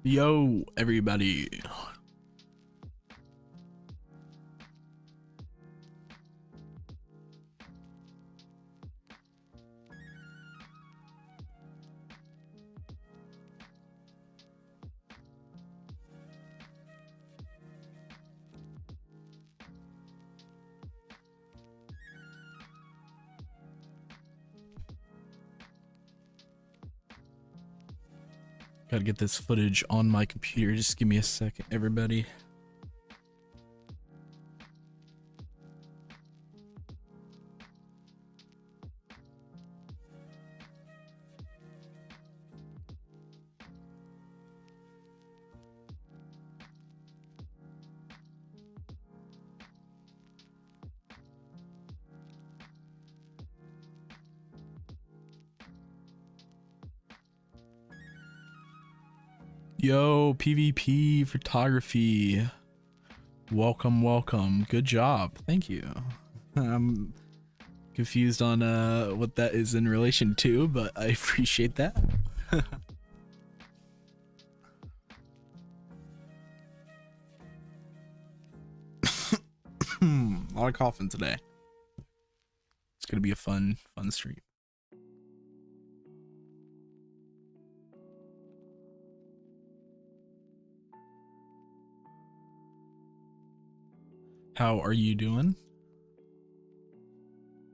Yo, everybody. Gotta get this footage on my computer. Just give me a second, everybody. Yo, PvP photography. Welcome, welcome. Good job. Thank you. I'm confused on what that is in relation to, but I appreciate that. A lot of coughing today. It's gonna be a fun stream. How are you doing?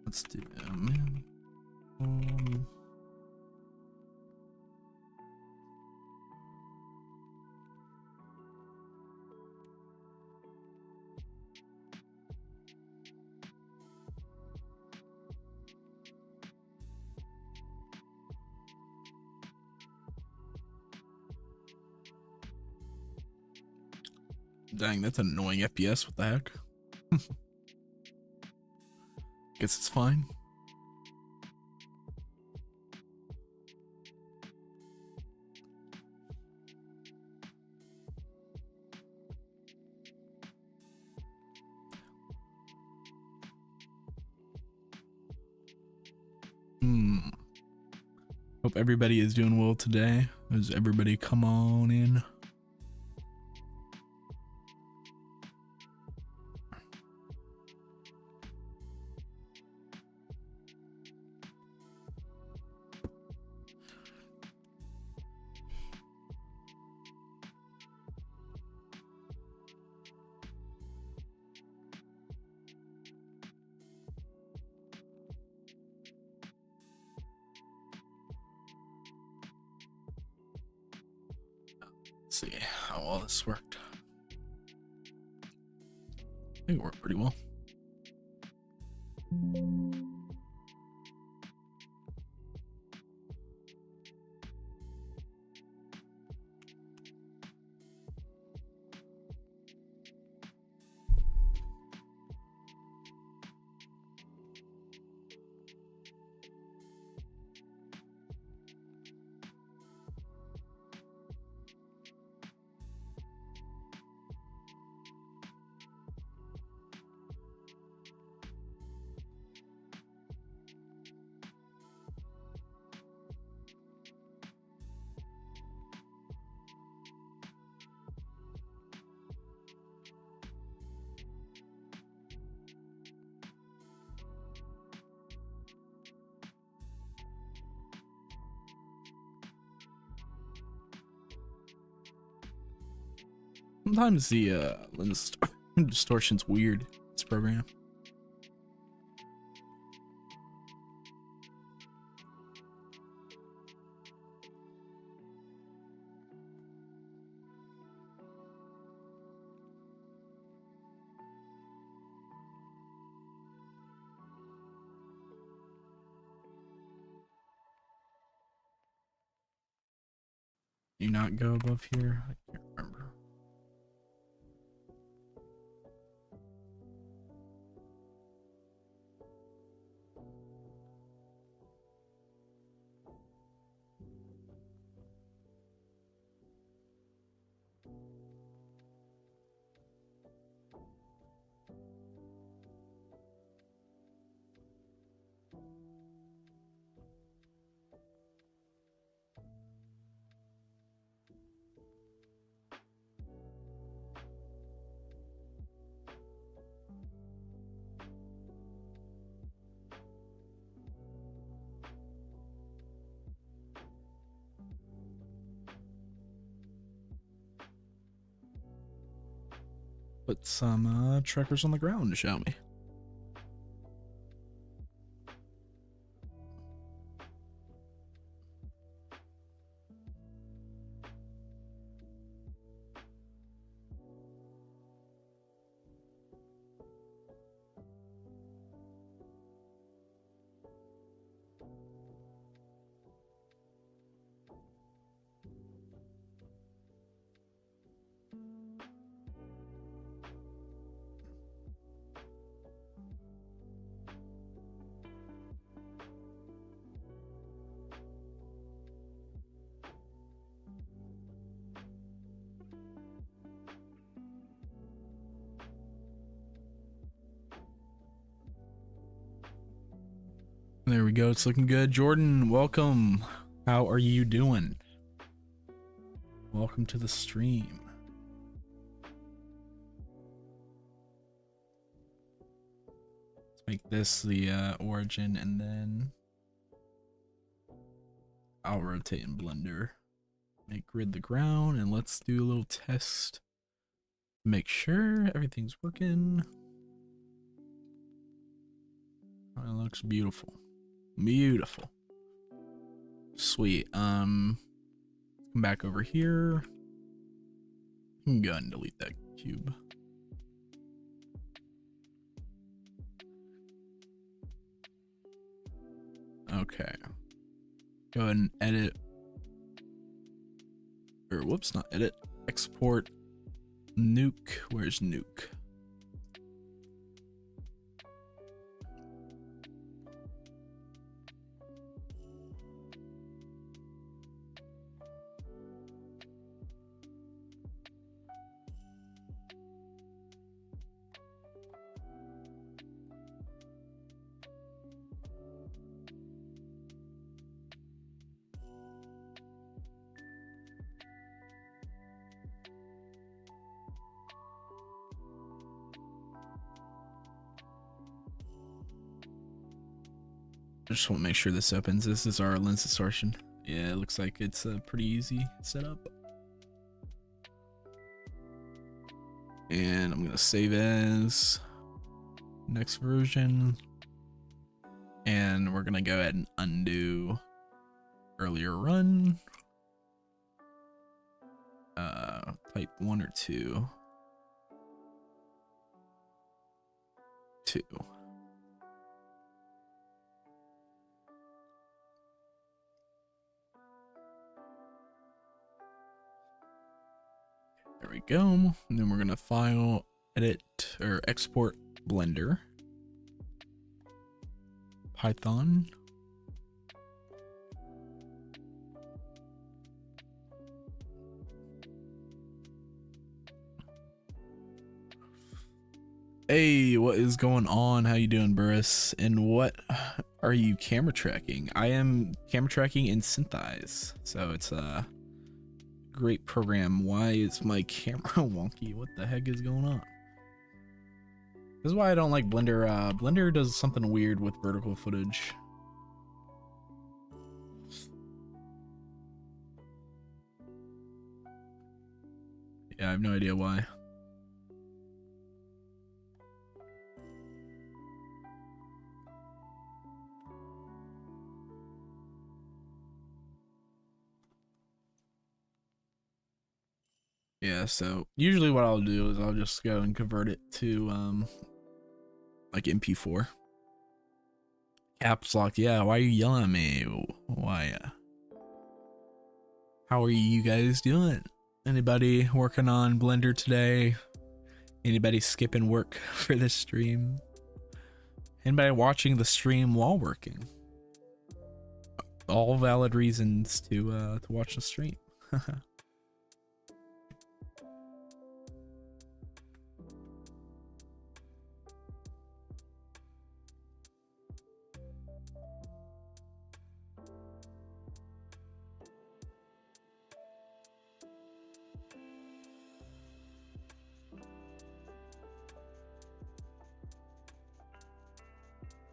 Let's do Dang, that's an annoying FPS. What the heck? Guess it's fine. Hope everybody is doing well today. Does everybody come on in? See how all this worked. I think it worked pretty well. Sometimes the lens distortion's weird. This program. Do you not go above here? I can't remember. put some trackers on the ground, shall we? There we go. It's looking good. Jordan, welcome. How are you doing? Welcome to the stream. Let's make this the origin, and then I'll rotate in Blender. Make grid the ground, and let's do a little test. Make sure everything's working. Oh, it looks beautiful. Beautiful. Sweet. Come back over here. You can go ahead and delete that cube. Okay. Go ahead and edit. Or whoops, not edit. Export nuke. Where's nuke? I just want to make sure this opens. This is our lens distortion. Yeah, it looks like it's a pretty easy setup. And I'm gonna save as next version. And we're gonna go ahead and undo earlier run. Type 1 or 2. 2. There we go. And then we're gonna file, edit, or export Blender. Python. Hey, what is going on? How you doing, Burris? And what are you camera tracking? I am camera tracking in Synthesize, so it's a great program. Why is my camera wonky? What the heck is going on? This is why I don't like Blender. Blender does something weird with vertical footage. Yeah, I have no idea why. Yeah, so usually what I'll do is I'll just go and convert it to like MP4. Caps lock. Yeah, why are you yelling at me? Why? How are you guys doing? Anybody working on Blender today? Anybody skipping work for this stream? Anybody watching the stream while working? All valid reasons to watch the stream.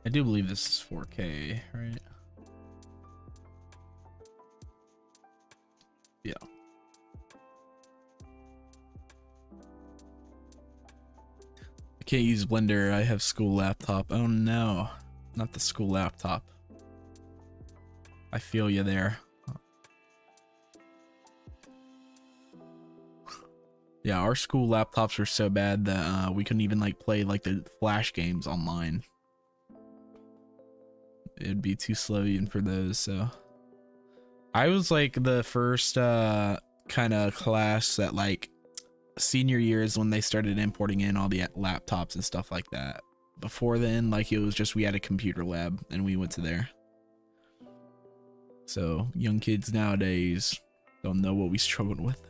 I do believe this is 4K, right? Yeah. Can't use Blender. I have school laptop. Oh no, not the school laptop. I feel you there. Yeah, our school laptops were so bad that we couldn't even like play like the Flash games online. It'd be too slow even for those. So I was like the first kind of class that like senior years when they started importing in all the laptops and stuff like that. Before then, like it was just we had a computer lab and we went to there. So young kids nowadays don't know what we struggled with.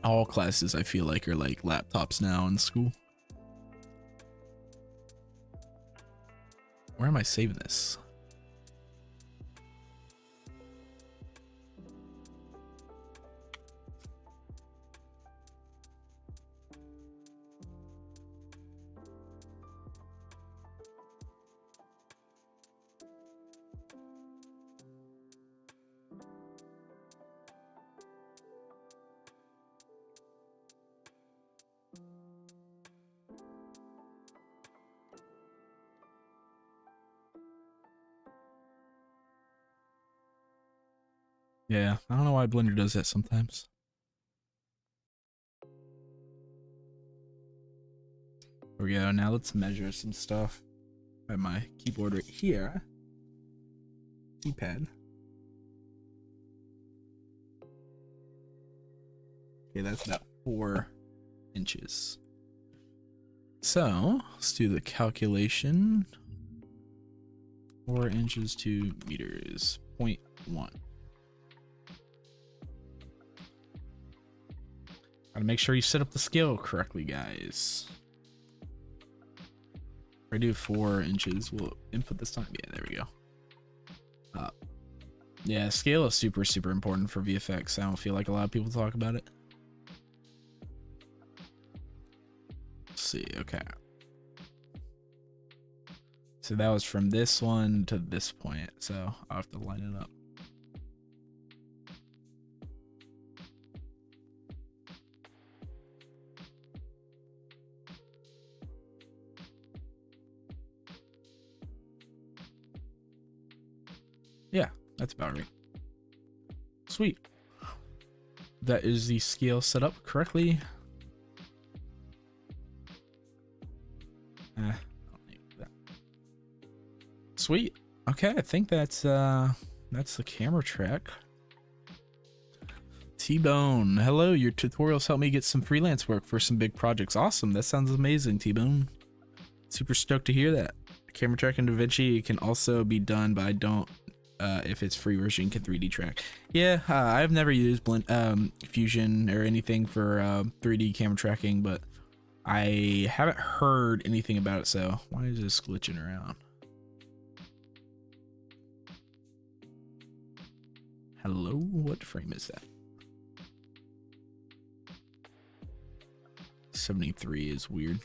All classes I feel like are like laptops now in school. Where am I saving this? Yeah, I don't know why Blender does that sometimes. There we go. Now let's measure some stuff. I have my keyboard right here. Keypad. Okay, that's about 4 inches. So let's do the calculation. 4 inches to meters, 0.1. Gotta make sure you set up the scale correctly, guys. If I do 4 inches, we'll input this time. Yeah, there we go. Yeah, scale is super important for VFX. I don't feel like a lot of people talk about it. Let's see, okay. So that was from this one to this point, so I'll have to line it up. Yeah, that's about right. Sweet. That is the scale set up correctly. I don't need that. Sweet. Okay, I think that's the camera track. T-Bone, hello. Your tutorials help me get some freelance work for some big projects. Awesome. That sounds amazing, T-Bone. Super stoked to hear that. Camera track in DaVinci can also be done, but I don't. If it's free version, can 3D track. Yeah, I've never used Fusion or anything for 3D camera tracking, but I haven't heard anything about it. So why is this glitching around? Hello, what frame is that? 73 is weird.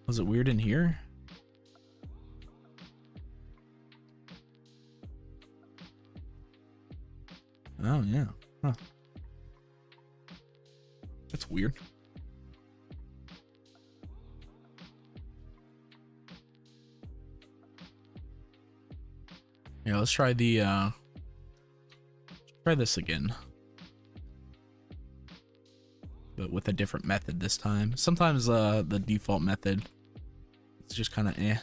Was it weird in here? Oh, yeah. Huh. That's weird. Yeah, let's try the, try this again. But with a different method this time. Sometimes, the default method, it's just kind of eh.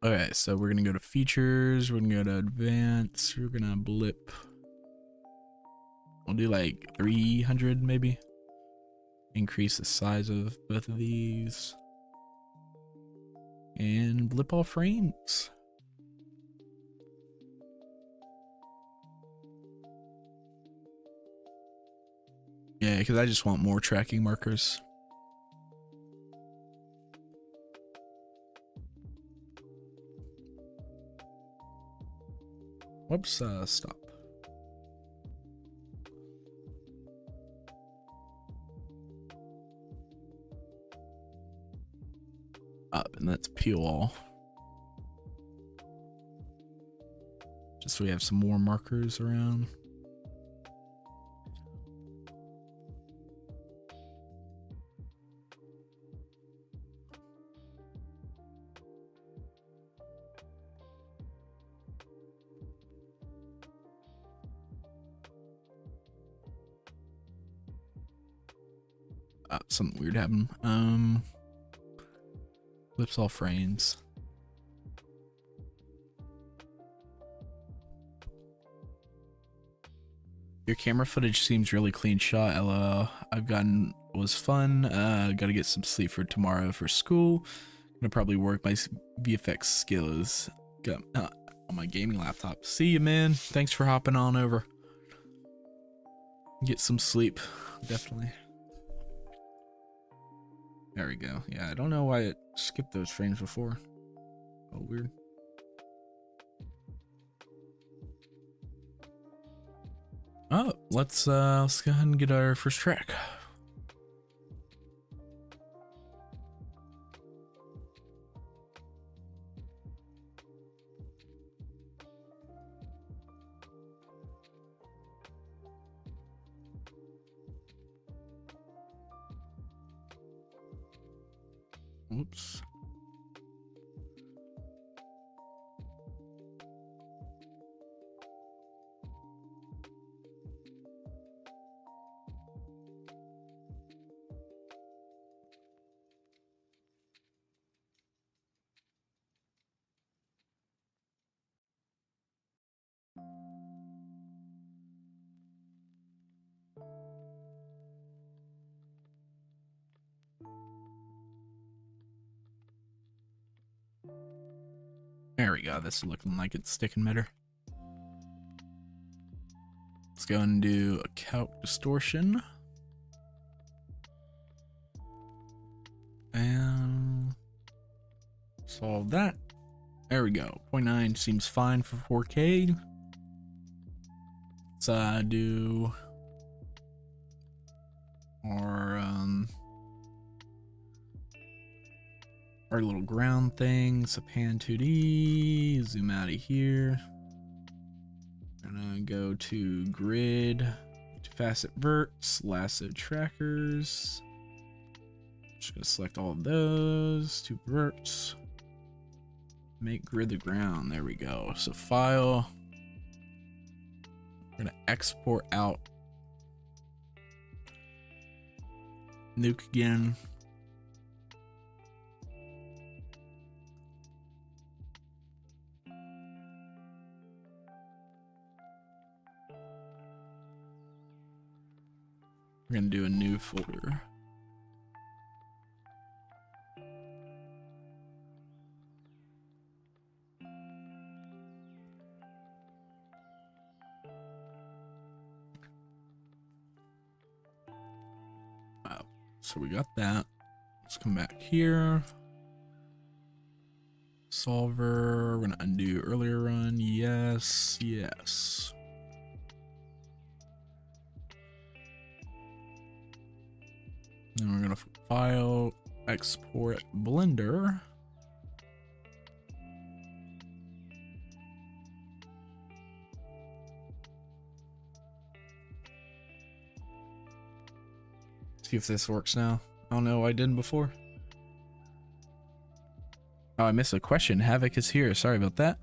Okay, so we're gonna go to features, we're gonna go to advanced, we're gonna blip. We'll do like 300 maybe. Increase the size of both of these. And blip all frames. Yeah, because I just want more tracking markers. Whoops, stop. Up, and that's peel all. so we have some more markers around. Something weird happened. Flips all frames. Your camera footage seems really clean shot. LOL. Was fun. Gotta get some sleep for tomorrow for school. Gonna probably work my VFX skills. Got on my gaming laptop. See you, man. Thanks for hopping on over. Get some sleep, definitely. There we go. Yeah, I don't know why it skipped those frames before. Oh, weird. Oh, let's go ahead and get our first track. Oops. There we go. This is looking like it's sticking better. Let's go and do a calc distortion. And solve that. There we go. 0.9 seems fine for 4K. Let's do our little ground thing. So pan 2D, zoom out of here. Gonna go to grid, to facet verts, lasso trackers. Just gonna select all of those, two verts. Make grid the ground. There we go. So file. We're gonna export out. Nuke again. We're gonna do a new folder. So we got that. Let's come back here. Solver. We're gonna undo earlier run. Yes, yes. Then we're gonna file, export Blender. See if this works now. I don't know why I didn't before. Oh, I missed a question. Havoc is here. Sorry about that.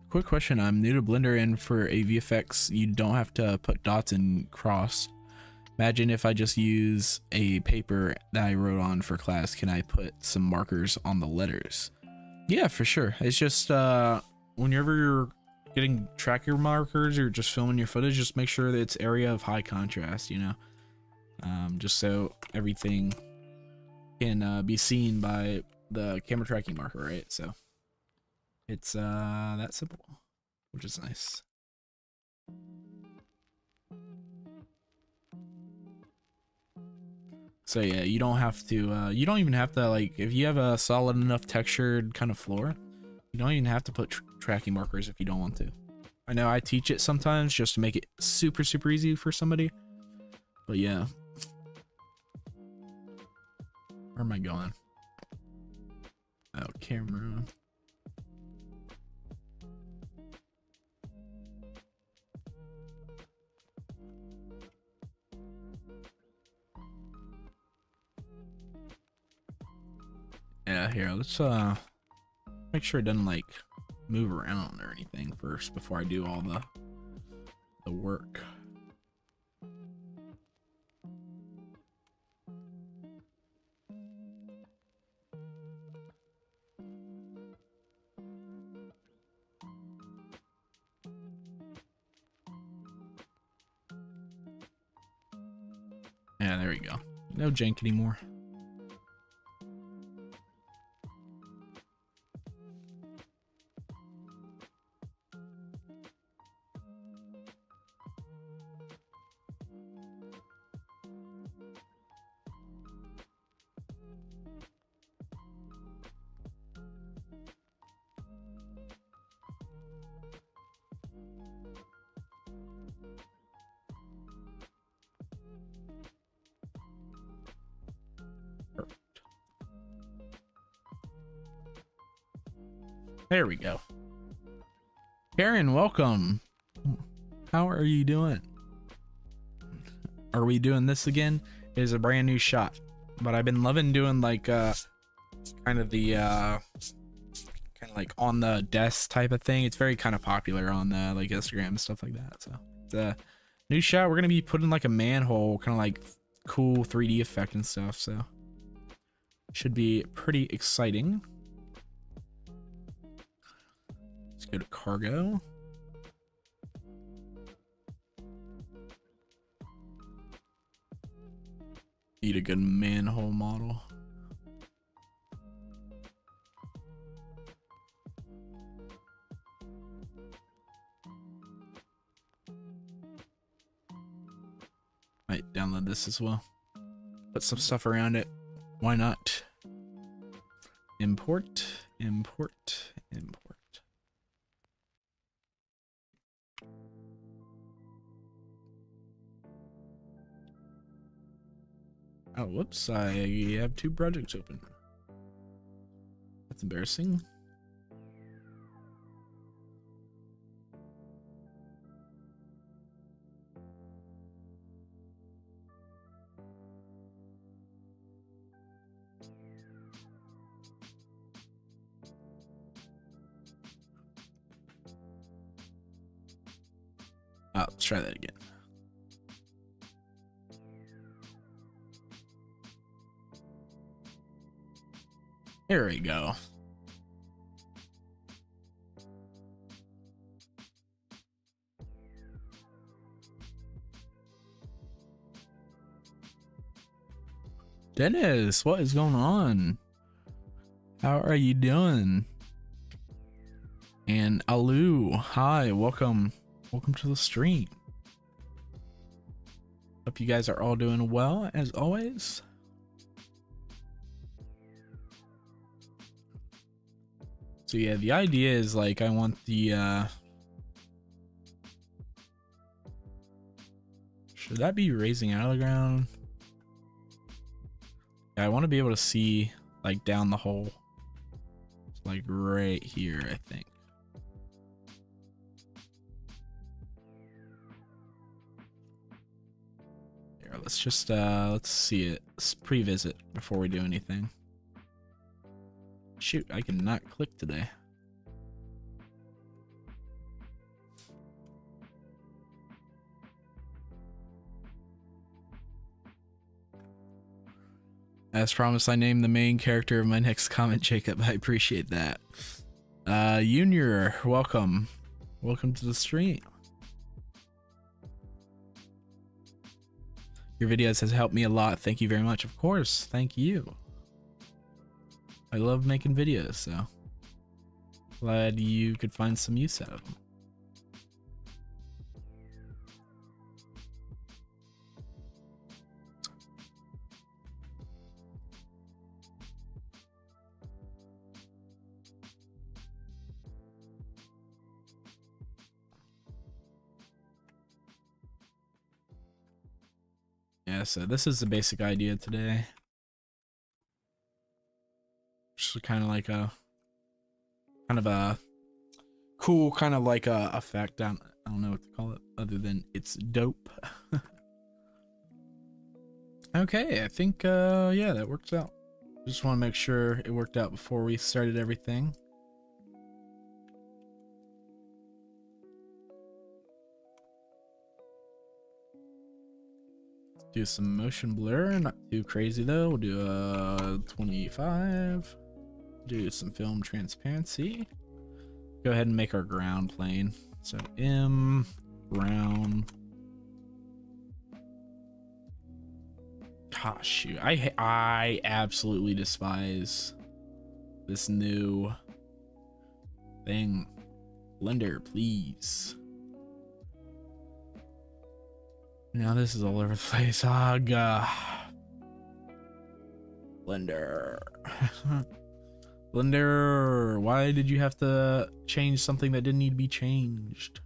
Quick question. I'm new to Blender, and for a VFX, you don't have to put dots and cross. Imagine if I just use a paper that I wrote on for class, can I put some markers on the letters? Yeah, for sure. It's just whenever you're getting tracker markers or just filming your footage, just make sure that it's area of high contrast, you know, just so everything can be seen by the camera tracking marker, right? So it's that simple, which is nice. So yeah, you don't have to, you don't even have to, like, if you have a solid enough textured kind of floor, you don't even have to put tracking markers if you don't want to. I know I teach it sometimes just to make it super, super easy for somebody, but yeah. Where am I going? Oh, camera. here, let's make sure it doesn't like move around or anything first before I do all the work. Yeah, there we go. No jank anymore. There we go. Karen, welcome. How are you doing? Are we doing this again? It is a brand new shot, but I've been loving doing like kind of the kind of like on the desk type of thing. It's very kind of popular on like Instagram and stuff like that. So it's a new shot. We're gonna be putting like a manhole, kind of like cool 3D effect and stuff. So should be pretty exciting. Let's go to cargo. Need a good manhole model. Might download this as well. Put some stuff around it. Why not? Import, import, import. Oh, whoops, I have two projects open. That's embarrassing. Oh, let's try that again. There we go. Dennis, what is going on? How are you doing? And Alu, hi, welcome to the stream. Hope you guys are all doing well as always. So yeah, the idea is like I want the should that be raising out of the ground? Yeah, I want to be able to see like down the hole. It's like right here, I think. Here, let's just let's see it. Let's pre-visit before we do anything. Shoot, I cannot click today. As promised, I named the main character of my next comment, Jacob. I appreciate that. Junior, welcome. Welcome to the stream. Your videos has helped me a lot. Thank you very much. Of course, thank you. I love making videos, so glad you could find some use out of them. Yeah, so this is the basic idea today. Just kind of like a cool kind of like a effect. I don't know what to call it other than it's dope. Okay, I think yeah, that works out. Just want to make sure it worked out before we started everything. Do some motion blur, not too crazy though. We'll do 25. Do some film transparency. Go ahead and make our ground plane. So M ground. Gosh, shoot. I absolutely despise this new thing. Blender, please. Now this is all over the place. Ah, God. Blender. Blender, why did you have to change something that didn't need to be changed?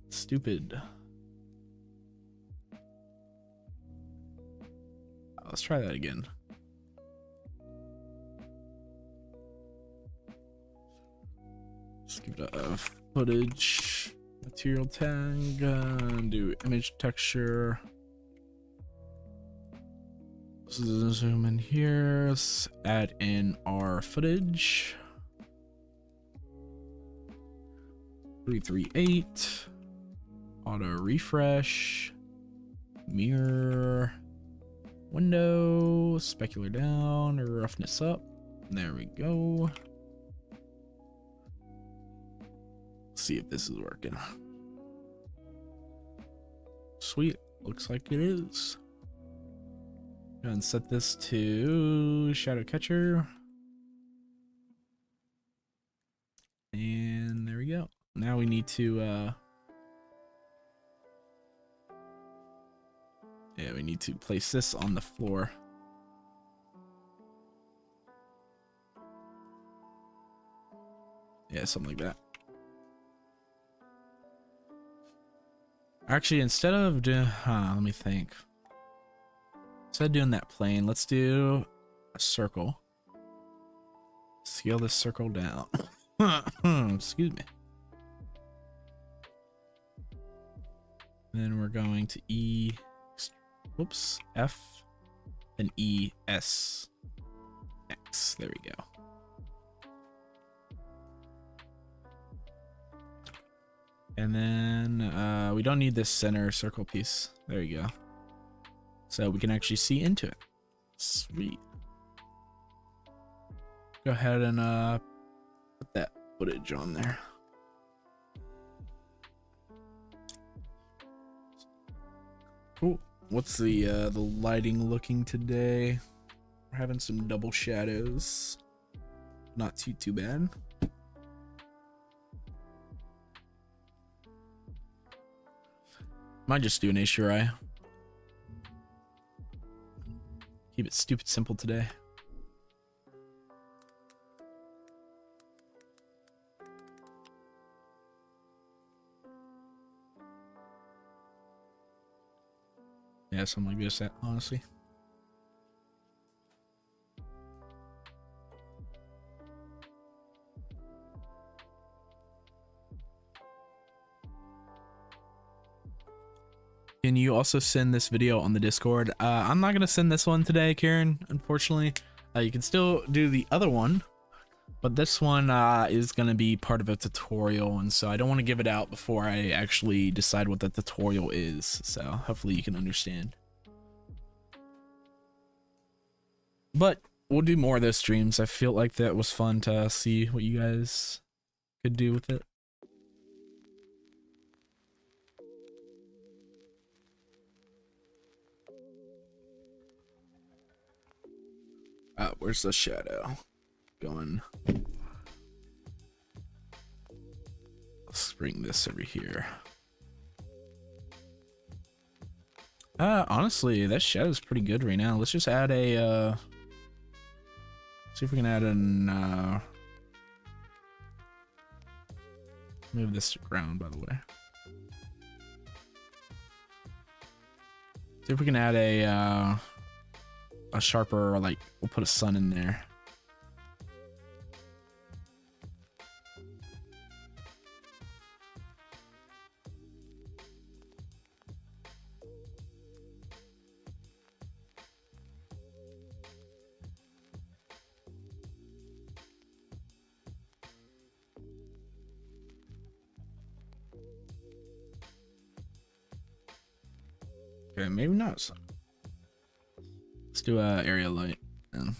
Stupid. Let's try that again. Let's give it a footage. Material tag, do image texture. Zoom in here. Let's add in our footage. 338. Auto refresh. Mirror. Window. Specular down. Roughness up. There we go. See if this is working. Sweet, looks like it is. Go ahead and set this to shadow catcher. And there we go. Now we need to we need to place this on the floor. Yeah, something like that. Actually, instead of doing, let me think. Instead of doing that plane, let's do a circle. Scale this circle down. Excuse me. Then we're going to F, and E, S, X. There we go. And then we don't need this center circle piece. There you go. So we can actually see into it. Sweet. Go ahead and put that footage on there. Cool. What's the lighting looking today? We're having some double shadows. Not too bad. Might just do an HDRI. Keep it stupid simple today. Yeah, something like this, honestly. Can you also send this video on the Discord? I'm not gonna send this one today, Karen, unfortunately. You can still do the other one, but this one is gonna be part of a tutorial, and so I don't want to give it out before I actually decide what the tutorial is. So hopefully you can understand. But we'll do more of those streams. I feel like that was fun to see what you guys could do with it. Where's the shadow going? Let's bring this over here. Honestly, that shadow's pretty good right now. Let's just add a see if we can add an move this to ground, by the way. See if we can add a sharper, like, we'll put a sun in there. Okay, maybe not. So let's do a area light. And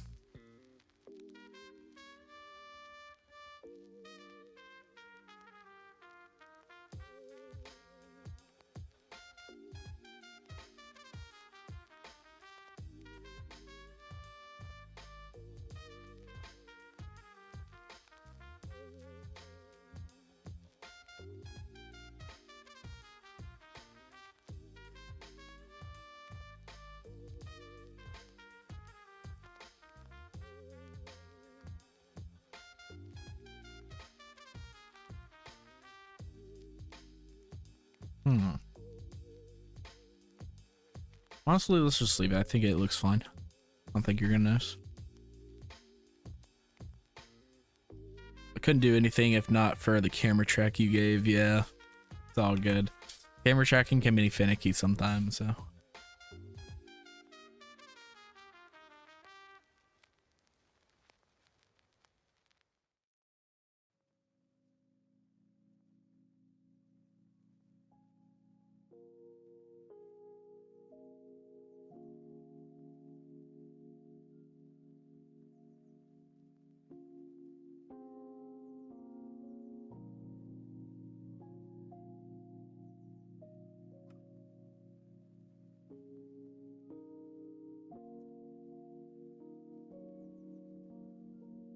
honestly, let's just leave it. I think it looks fine. I don't think you're gonna notice. I couldn't do anything if not for the camera track you gave. Yeah, it's all good. Camera tracking can be finicky sometimes, so.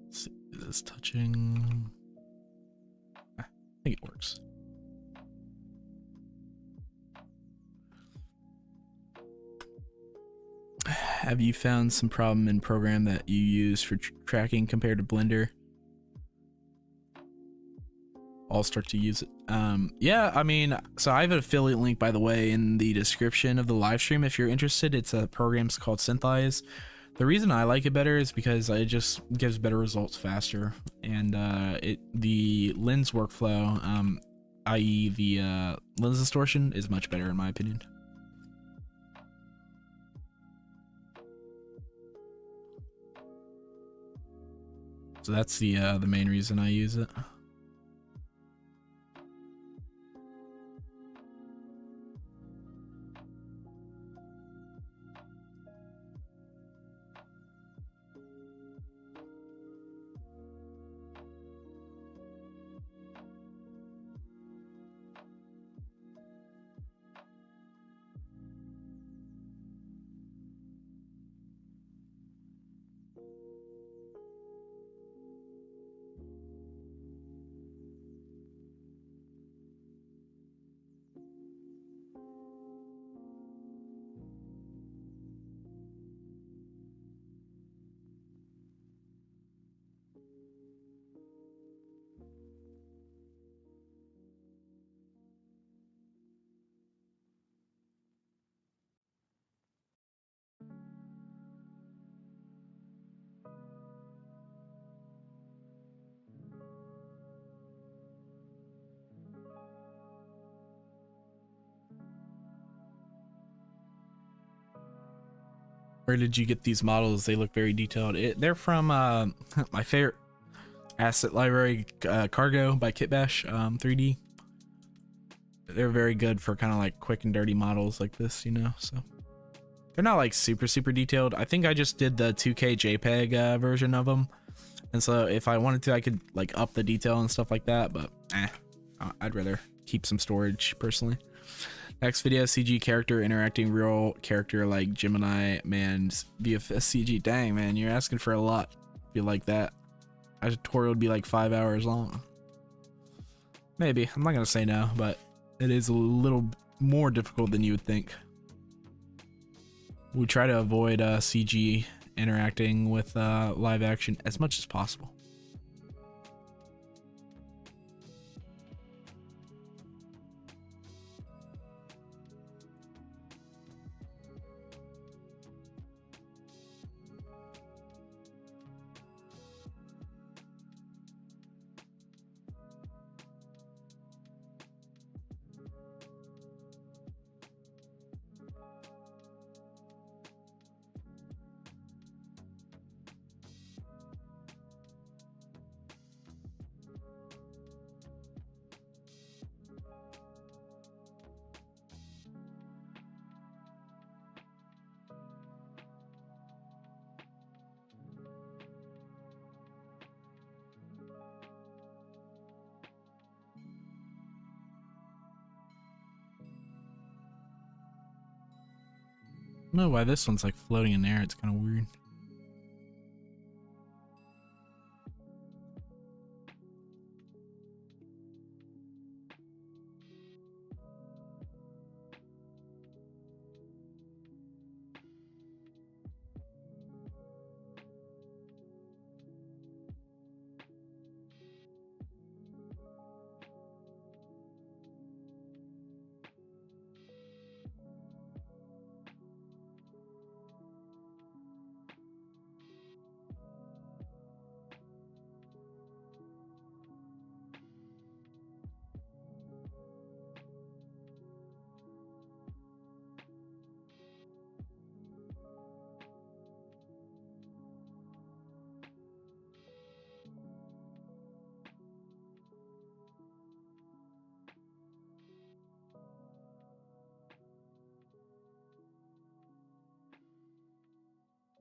Let's see, is this touching? I think it works. Have you found some problem in program that you use for tracking compared to Blender? I'll start to use it. Yeah, I mean, so I have an affiliate link, by the way, in the description of the live stream if you're interested. It's a program called Synthesize. The reason I like it better is because it just gives better results faster, and the lens workflow, i.e. the lens distortion, is much better in my opinion. So that's the main reason I use it. Where did you get these models? They look very detailed. They're from my favorite asset library, Cargo by Kitbash 3D. They're very good for kind of like quick and dirty models like this, you know, so. They're not like super detailed. I think I just did the 2K JPEG version of them. And so if I wanted to, I could like up the detail and stuff like that, but I'd rather keep some storage personally. Next video, CG character interacting real character like Gemini man's VFX CG. Dang, man, you're asking for a lot. If you like that, a tutorial would be like 5 hours long. Maybe. I'm not gonna say no, but it is a little more difficult than you would think. We try to avoid CG interacting with live action as much as possible. don't know why this one's like floating in there. It's kind of weird.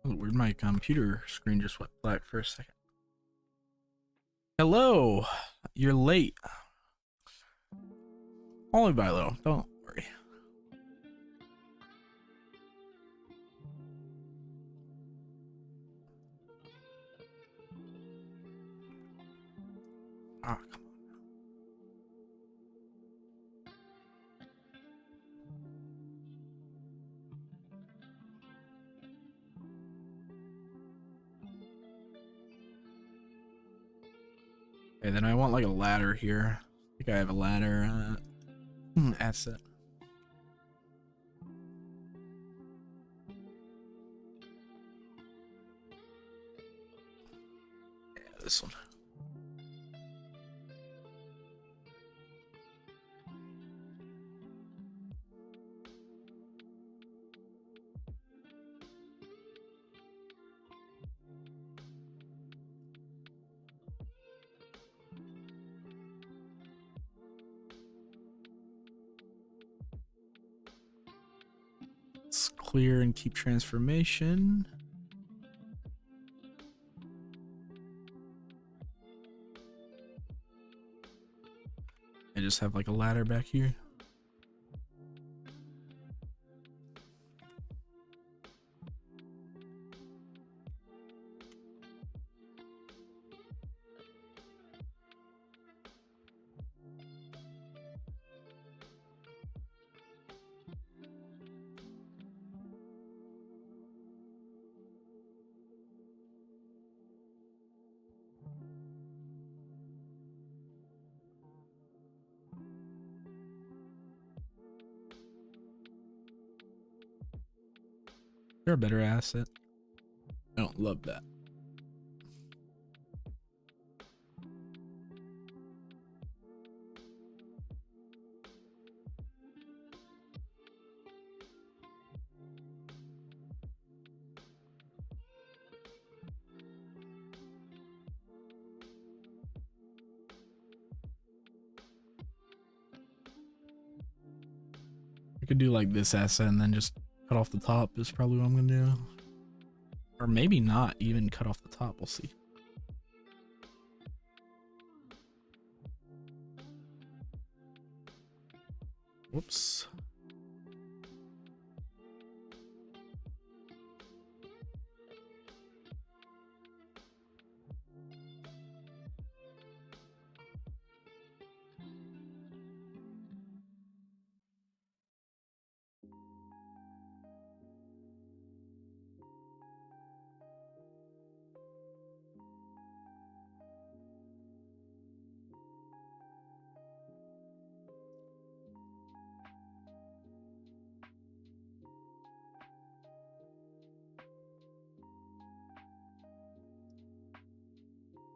Oh, weird, my computer screen just went black for a second. Hello, you're late. Only by a little, don't worry. Ah, come on. Okay, then I want like a ladder here. I think I have a ladder asset. Yeah, this one. Let's clear and keep transformation. I just have like a ladder back here. They're a better asset. I don't love that. I could do like this asset and then just cut off the top is probably what I'm gonna do. Or maybe not even cut off the top, we'll see. Whoops.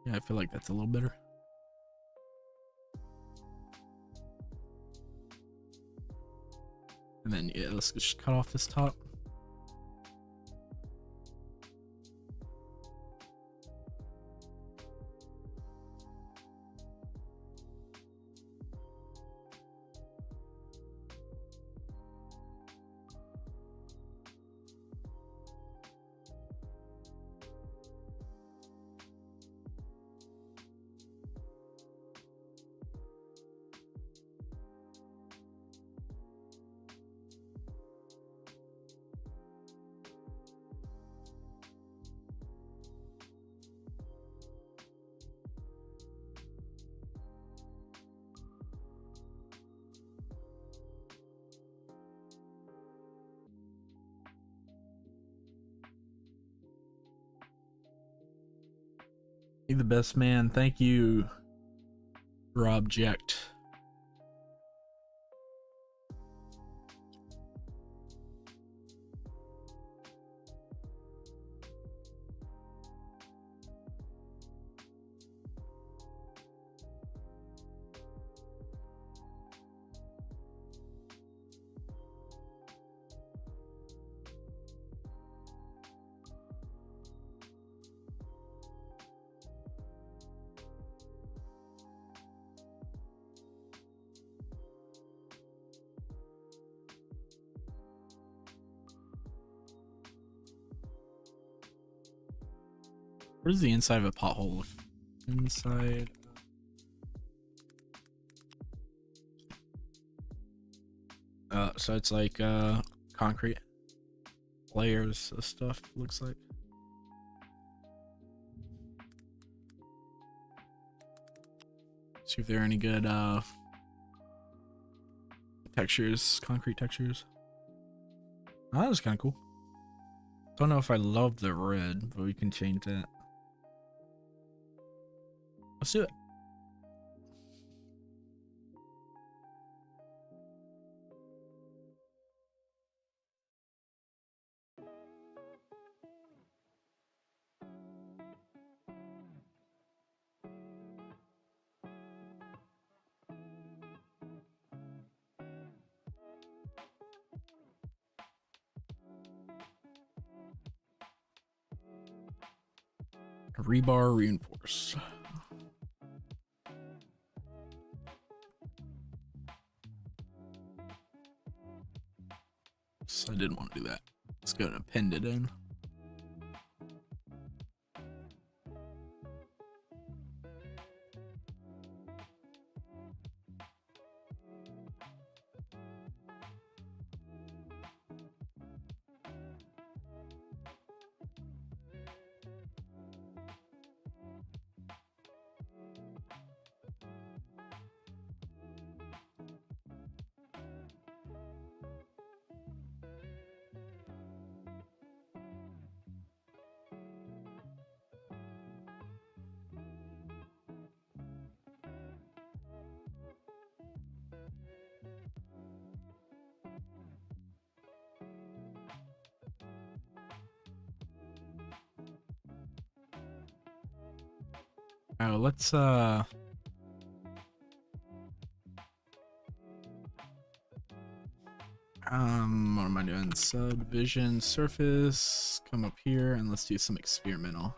Yeah, I feel like that's a little better. And then, yeah, let's just cut off this top. You're the best man. Thank you, Robject. What does the inside of a pothole look? Inside. So it's like concrete layers of stuff, looks like. See if there are any good textures, concrete textures. Oh, that was kind of cool. Don't know if I love the red, but we can change that. Let's do it. Rebar reinforce. So I didn't want to do that. Let's go and append it in. Oh, let's what am I doing? Subdivision surface, come up here and let's do some experimental.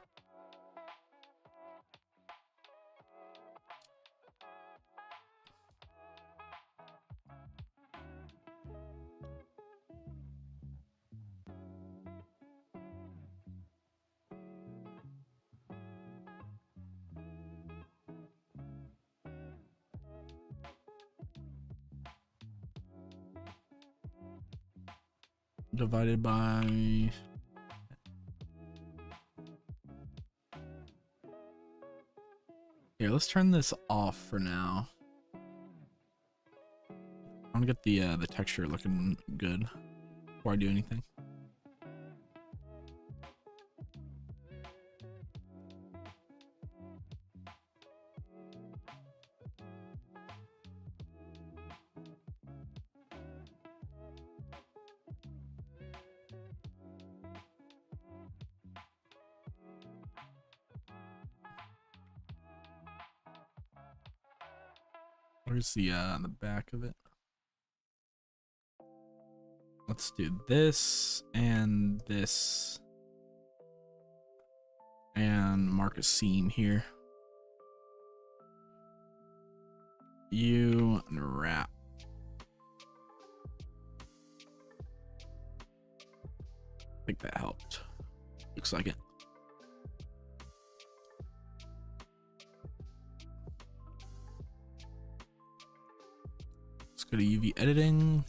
Divided by here, let's turn this off for now. I want to get the texture looking good before I do anything. Where's the back of it? Let's do this and this. And mark a seam here. You and wrap. I think that helped. Looks like it. Let's go to UV editing.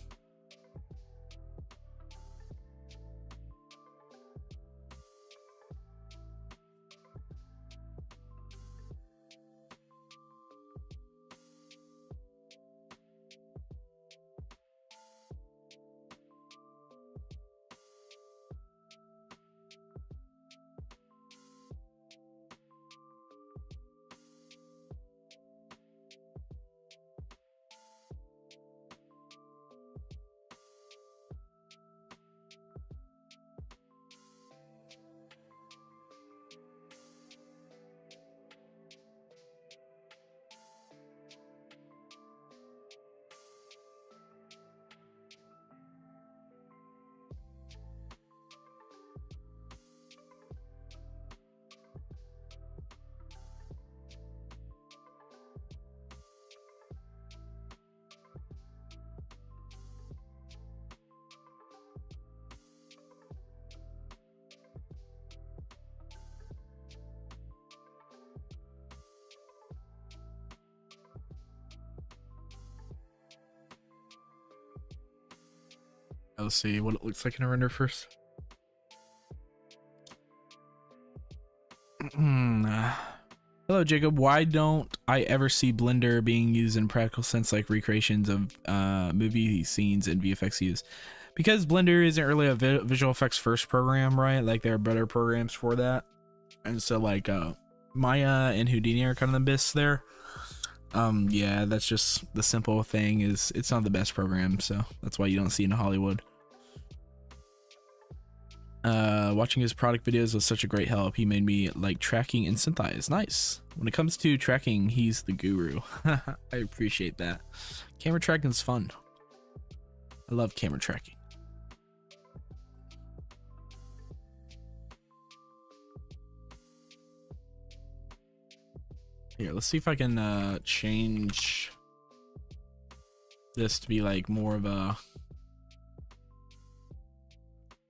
Let's see what it looks like in a render first. Hello, Jacob. Why don't I ever see Blender being used in practical sense, like recreations of movie scenes and VFX use? Because Blender isn't really a visual effects first program, right? Like there are better programs for that, and so like Maya and Houdini are kind of the best there. Yeah, that's just the simple thing, is it's not the best program, so that's why you don't see it in Hollywood. Watching his product videos was such a great help. He made me like tracking and synthesize. Nice. When it comes to tracking, he's the guru. I appreciate that. Camera tracking is fun. I love camera tracking. Here, let's see if I can change this to be like more of a,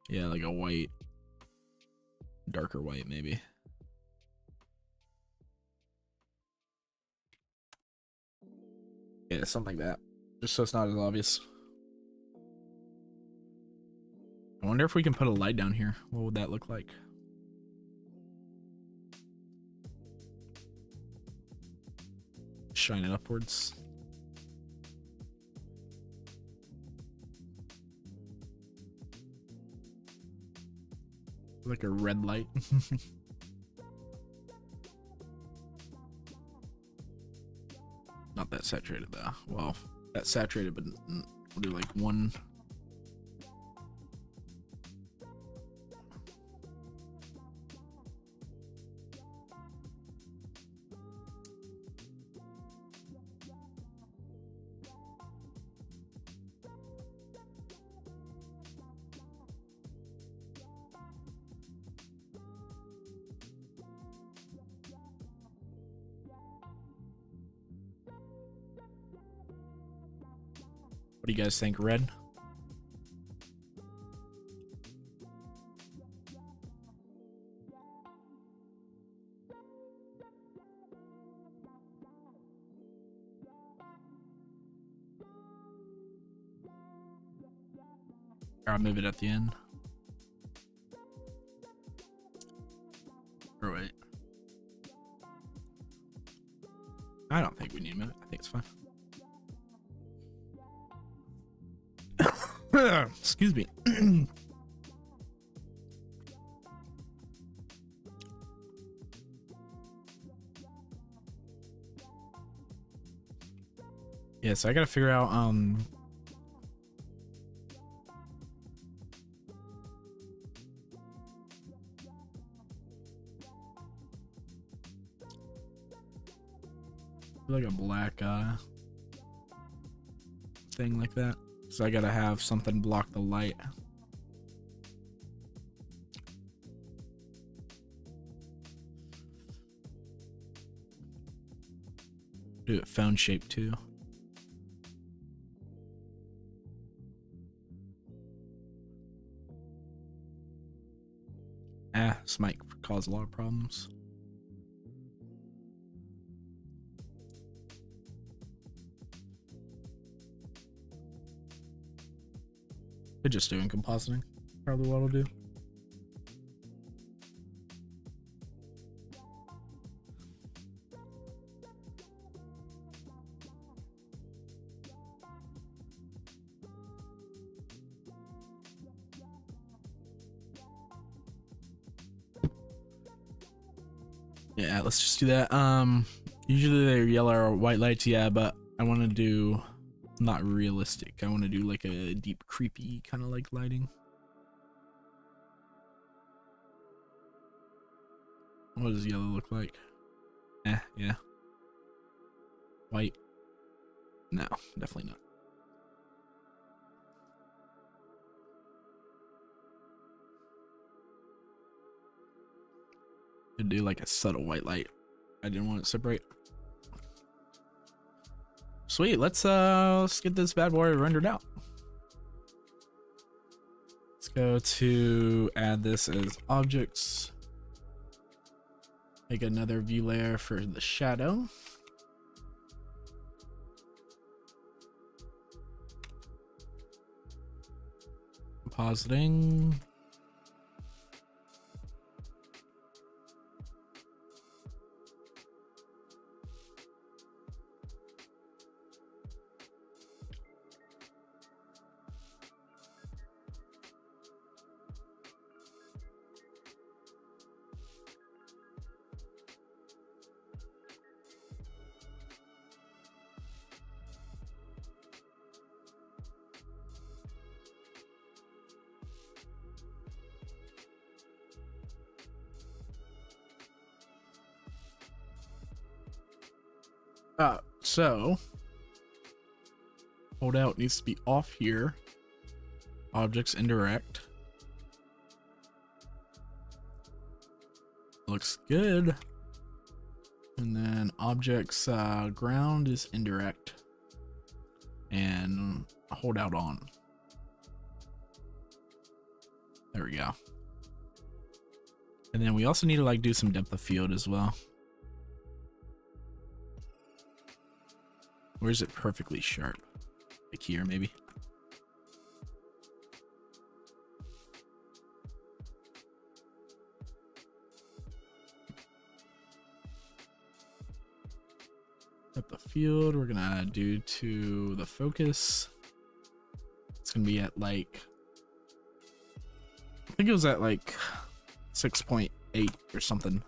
yeah, like a white, darker white maybe. Yeah, something like that, just so it's not as obvious. I wonder if we can put a light down here. What would that look like? Shine it upwards. Like a red light. Not that saturated though. Well, that's saturated, but we'll do like one. What do you guys think? Red? I'll move it at the end. Or wait. I don't think we need to move it. I think it's fine. Excuse me. Yeah, so I gotta figure out like a black thing like that. So I gotta have something block the light. Do it phone shape too. This might cause a lot of problems. They're just doing compositing. Probably what I'll do. Yeah, let's just do that. Usually they're yellow or white lights, yeah, but I want to do not realistic. I want to do like a deep, creepy kind of like lighting. What does yellow look like? Yeah. White? No, definitely not. To do like a subtle white light. I didn't want it to separate. Sweet, let's get this bad boy rendered out. Let's go to add this as objects. Make another view layer for the shadow. Compositing. So hold out needs to be off here. Objects indirect. Looks good. And then objects ground is indirect. And hold out on. There we go. And then we also need to like do some depth of field as well. Where's it perfectly sharp? Like here, maybe. Depth of field, we're gonna do to the focus. It's gonna be at like, I think it was at like 6.8 or something.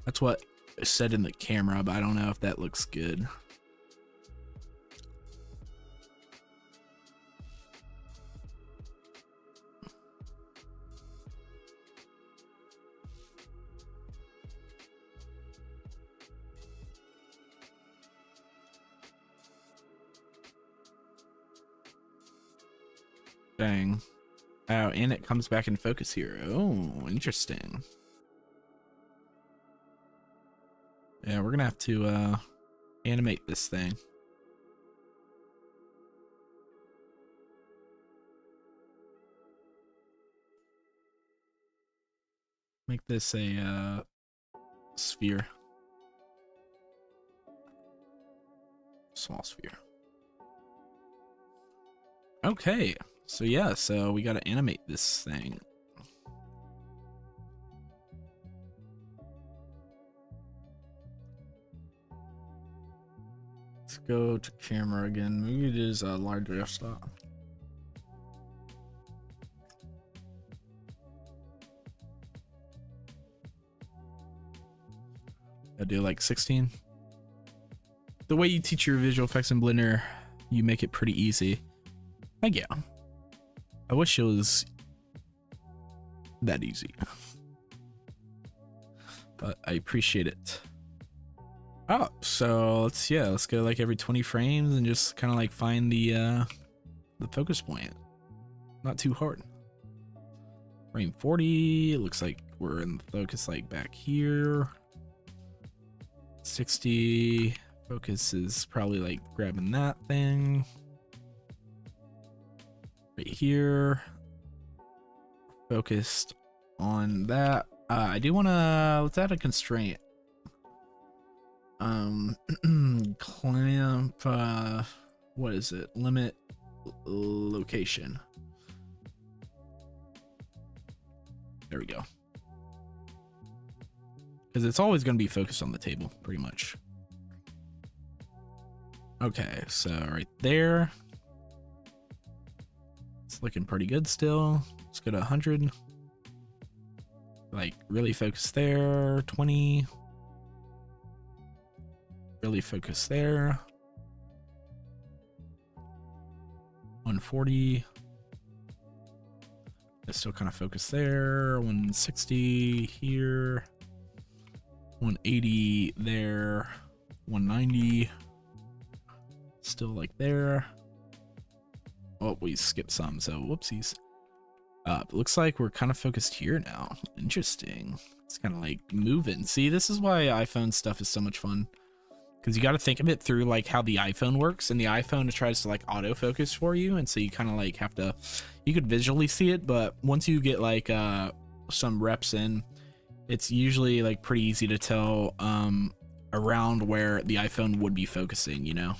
That's what is said in the camera, but I don't know if that looks good. Dang. Oh, and it comes back in focus here. Oh, interesting. Yeah, we're gonna have to animate this thing. Make this a sphere. Small sphere. Okay. So yeah, so we gotta animate this thing. Let's go to camera again. Maybe it is a larger f-stop. I do like 16. The way you teach your visual effects in Blender, you make it pretty easy. Like, yeah. I wish it was that easy, but I appreciate it. Oh, so let's go like every 20 frames and just kind of like find the focus point. Not too hard. Frame 40, it looks like we're in the focus like back here. 60, focus is probably like grabbing that thing. Right here, focused on that. I do want to, let's add a constraint. Clamp, what is it? Limit location. There we go. Because it's always going to be focused on the table, pretty much. Okay, so right there. It's looking pretty good still. Let's go to 100. Like really focus there. 20. Really focus there. 140. It's still kind of focused there. 160 here. 180 there. 190. Still like there. Oh, we skipped some, so whoopsies. Looks like we're kind of focused here now. Interesting. It's kind of like moving. See, this is why iPhone stuff is so much fun. Because you got to think of it through like how the iPhone works, and the iPhone tries to like autofocus for you, and so you kind of like have to, you could visually see it, but once you get like some reps in, it's usually like pretty easy to tell around where the iPhone would be focusing, you know?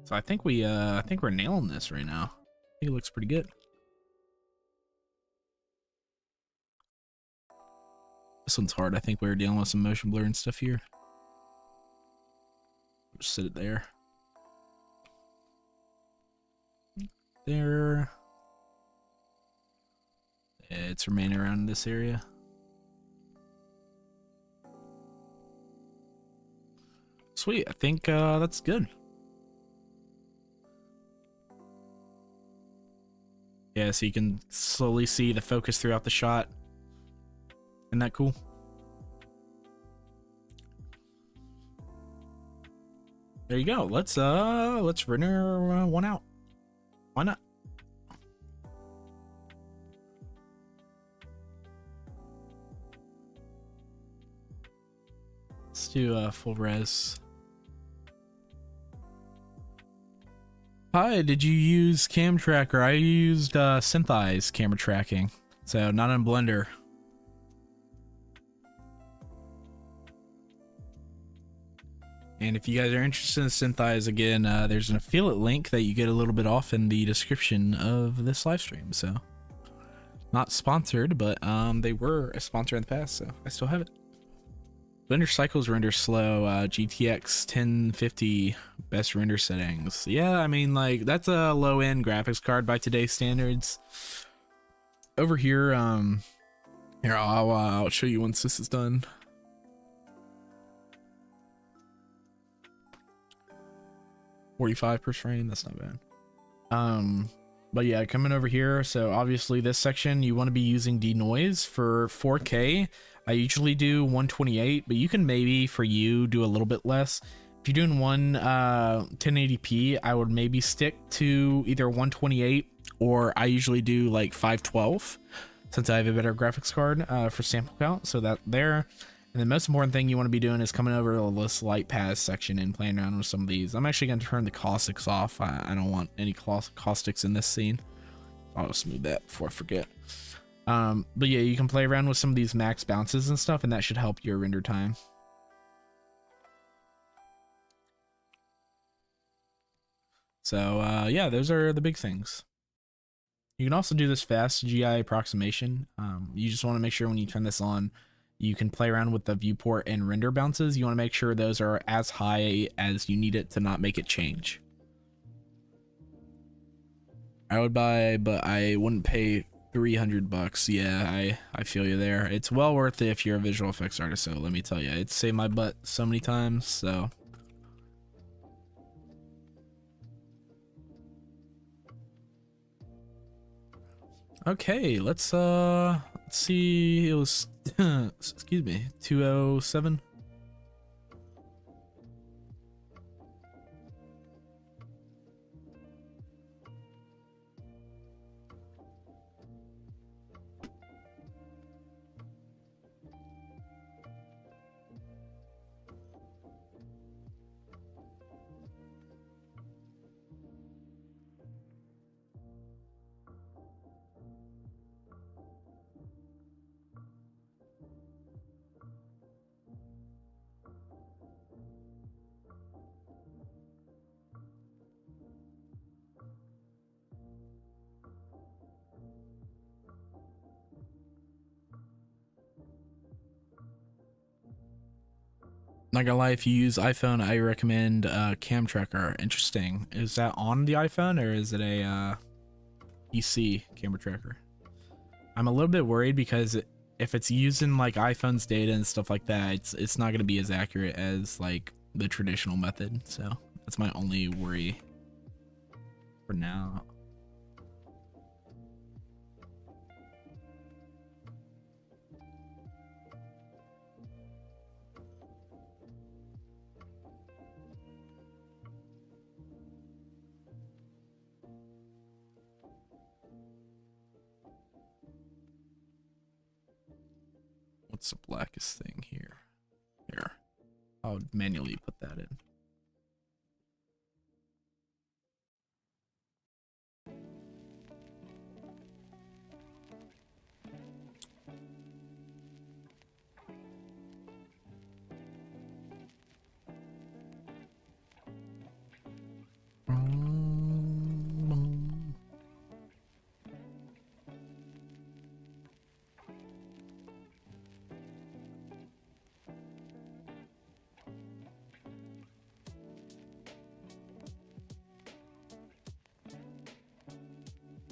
So I think we're nailing this right now. I think it looks pretty good. This one's hard. I think we're dealing with some motion blur and stuff here. Just sit it there. There. It's remaining around this area. Sweet. I think that's good. Yeah, so you can slowly see the focus throughout the shot. Isn't that cool? There you go. Let's render one out. Why not? Let's do full res. Hi, did you use Cam Tracker? I used Synthize camera tracking, so not in Blender. And if you guys are interested in Synthize, again, there's an affiliate link that you get a little bit off in the description of this live stream. So, not sponsored, but they were a sponsor in the past, so I still have it. Blender cycles render slow. GTX 1050 best render settings. Yeah, I mean, like, that's a low-end graphics card by today's standards. Over here, here, I'll show you once this is done. $45 per frame, that's not bad. But yeah, coming over here, so obviously this section you want to be using denoise for 4K. I usually do 128, but you can maybe for you do a little bit less. If you're doing 1080p, I would maybe stick to either 128 or I usually do like 512 since I have a better graphics card for sample count. So that there. And the most important thing you want to be doing is coming over to this light paths section and playing around with some of these. I'm actually going to turn the caustics off. I don't want any caustics in this scene. I'll smooth that before I forget. But yeah, you can play around with some of these max bounces and stuff, and that should help your render time. So yeah, those are the big things. You can also do this fast GI approximation. You just want to make sure when you turn this on, you can play around with the viewport and render bounces. You want to make sure those are as high as you need it to not make it change. I would buy, but I wouldn't pay $300. Yeah, I feel you there. It's well worth it if you're a visual effects artist, so let me tell you, it's saved my butt so many times. So okay, let's see. It was excuse me, 207. Not gonna lie, if you use iPhone, I recommend Cam Tracker. Interesting. Is that on the iPhone or is it a PC camera tracker? I'm a little bit worried because if it's using like iPhone's data and stuff like that, it's not gonna be as accurate as like the traditional method. So that's my only worry for now. What's the blackest thing here? Here. I'll manually put that in.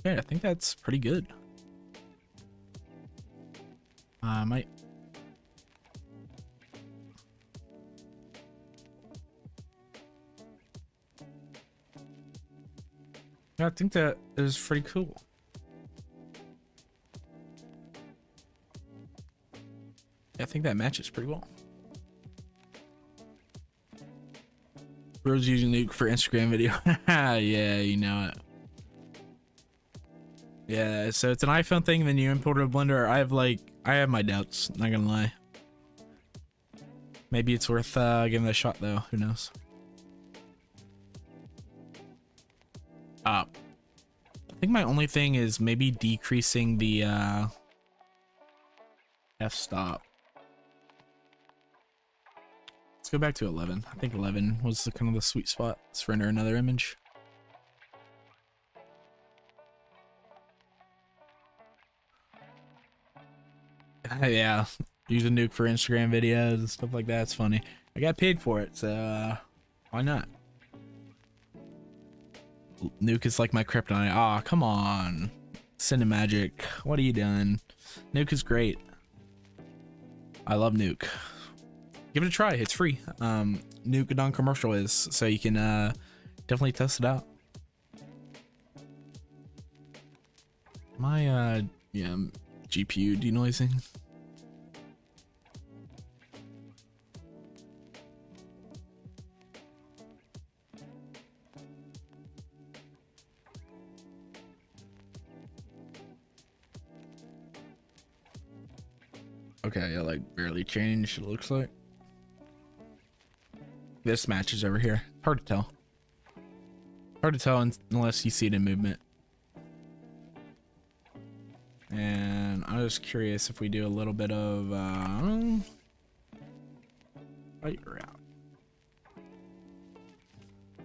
Yeah, I think that's pretty good. Might. Yeah, I think that is pretty cool. Yeah, I think that matches pretty well. Bro's using Nuke for Instagram video. Yeah, you know it. Yeah, so it's an iPhone thing, then you import a Blender. I have my doubts, not gonna lie. Maybe it's worth giving it a shot though, who knows. I think my only thing is maybe decreasing the f-stop. Let's go back to 11. I think 11 was kind of the sweet spot. Let's render another image. Yeah, use a Nuke for Instagram videos and stuff like that. It's funny. I got paid for it, so why not? Nuke is like my kryptonite. Aw, come on. Cinemagic, what are you doing? Nuke is great. I love Nuke. Give it a try, it's free. Nuke non-commercial is, so you can definitely test it out. My yeah, GPU denoising. Okay, yeah, like barely changed, it looks like. This matches over here. Hard to tell. Hard to tell unless you see it in movement. And I was curious if we do a little bit of light route.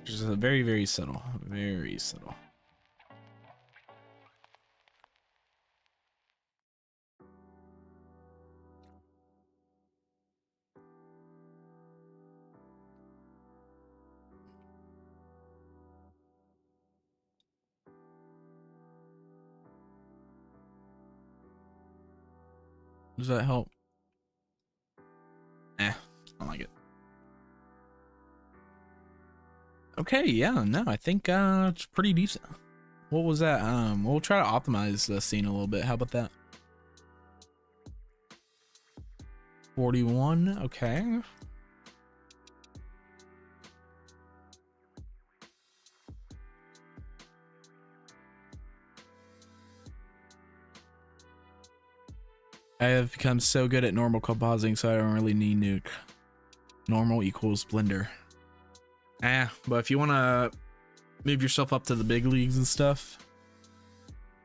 Just a very, very subtle. Very subtle. Does that help? I don't like it. Okay, yeah, no, I think it's pretty decent. What was that? We'll try to optimize the scene a little bit. How about that? 41, okay. I have become so good at normal compositing, so I don't really need Nuke. Normal equals Blender. But if you want to move yourself up to the big leagues and stuff,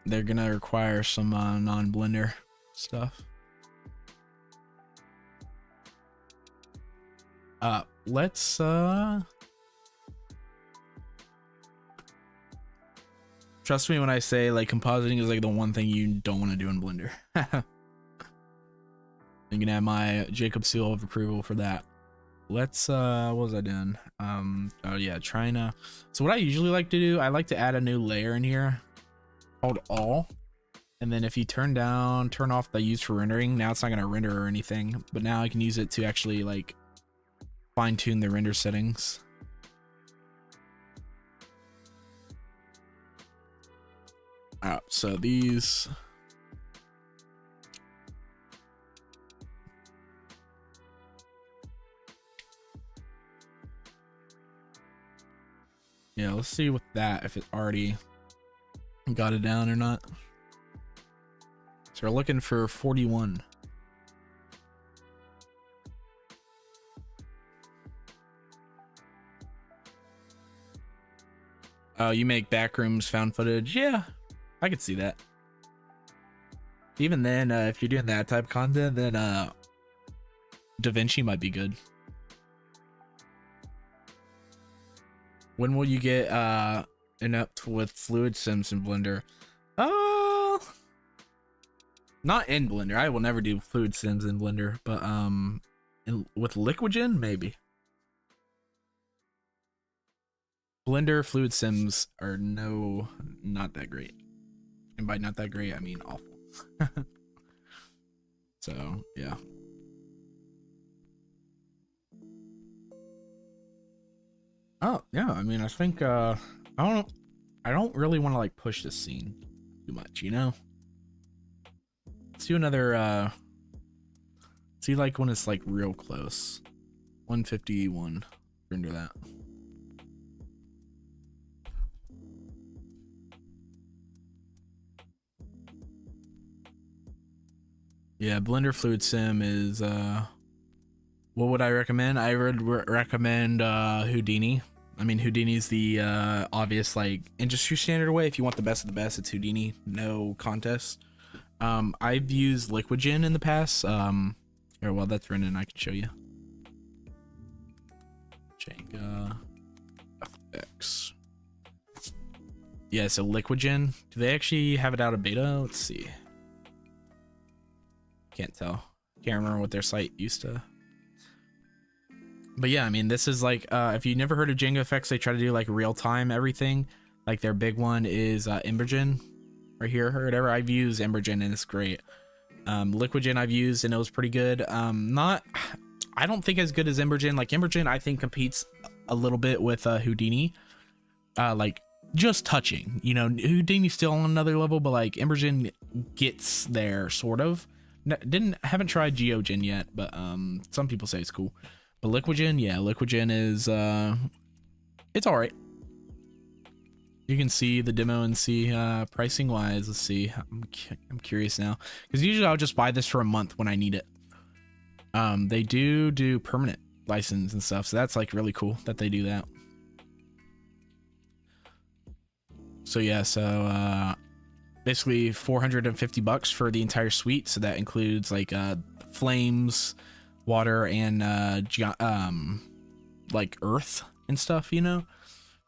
they're gonna require some non-Blender stuff. Let's trust me when I say like compositing is like the one thing you don't want to do in Blender. You can have my Jacob seal of approval for that. Let's what was I doing? Oh yeah, trying to. So what I usually like to do, I like to add a new layer in here called all, and then if you turn off the use for rendering, now it's not gonna render or anything, but now I can use it to actually like fine tune the render settings. So these. Yeah, let's see with that if it already got it down or not. So we're looking for 41. Oh, you make backrooms found footage? Yeah, I could see that. Even then, if you're doing that type of content, then DaVinci might be good. When will you get inept with fluid sims in Blender? Not in Blender. I will never do fluid sims in Blender, but with Liquigen, maybe. Blender fluid sims are not that great. And by not that great, I mean awful. So, yeah. Oh, yeah, I mean, I think, I don't really want to, like, push this scene too much, you know? Let's do another, see, like, when it's, like, real close. 151. Render that. Yeah, Blender Fluid Sim is, what would I recommend? I would recommend, Houdini. I mean, Houdini's the, obvious, like, industry standard way. If you want the best of the best, it's Houdini. No contest. I've used Liquidgen in the past. Here, well, that's written, I can show you. Jacob VFX. Yeah, so Liquidgen. Do they actually have it out of beta? Let's see. Can't tell. Can't remember what their site used to. But yeah, I mean, this is like, if you never heard of Django FX, they try to do like real time everything. Like their big one is Embergen right here or whatever. I've used Embergen and it's great. Liquidgen I've used and it was pretty good. I don't think as good as Embergen. Like Embergen, I think competes a little bit with Houdini. Like just touching, you know, Houdini's still on another level, but like Embergen gets there sort of. Haven't tried Geogen yet, but some people say it's cool. But Liquidgen, yeah, Liquidgen is it's all right. You can see the demo and see pricing wise. Let's see. I'm curious now because usually I'll just buy this for a month when I need it. They do permanent license and stuff, so that's like really cool that they do that. So yeah, so basically $450 for the entire suite. So that includes like flames, water, and like earth and stuff, you know,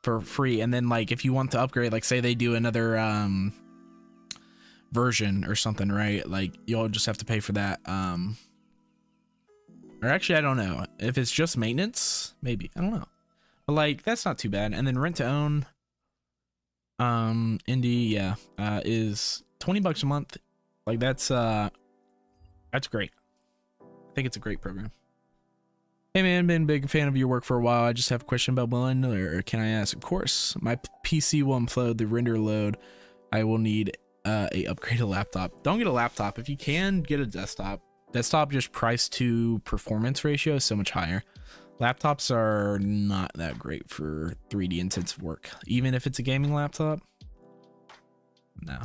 for free. And then like if you want to upgrade, like say they do another version or something, right? Like you'll just have to pay for that. Or actually, I don't know if it's just maintenance, maybe, I don't know, but like that's not too bad. And then rent to own indie, yeah, is $20 a month. Like that's great. I think it's a great program. Hey man, been a big fan of your work for a while. I just have a question about Blender. Can I ask? Of course. My PC will implode the render load. I will need a upgraded laptop. Don't get a laptop. If you can, get a desktop. Desktop just price to performance ratio is so much higher. Laptops are not that great for 3D intensive work, even if it's a gaming laptop. No.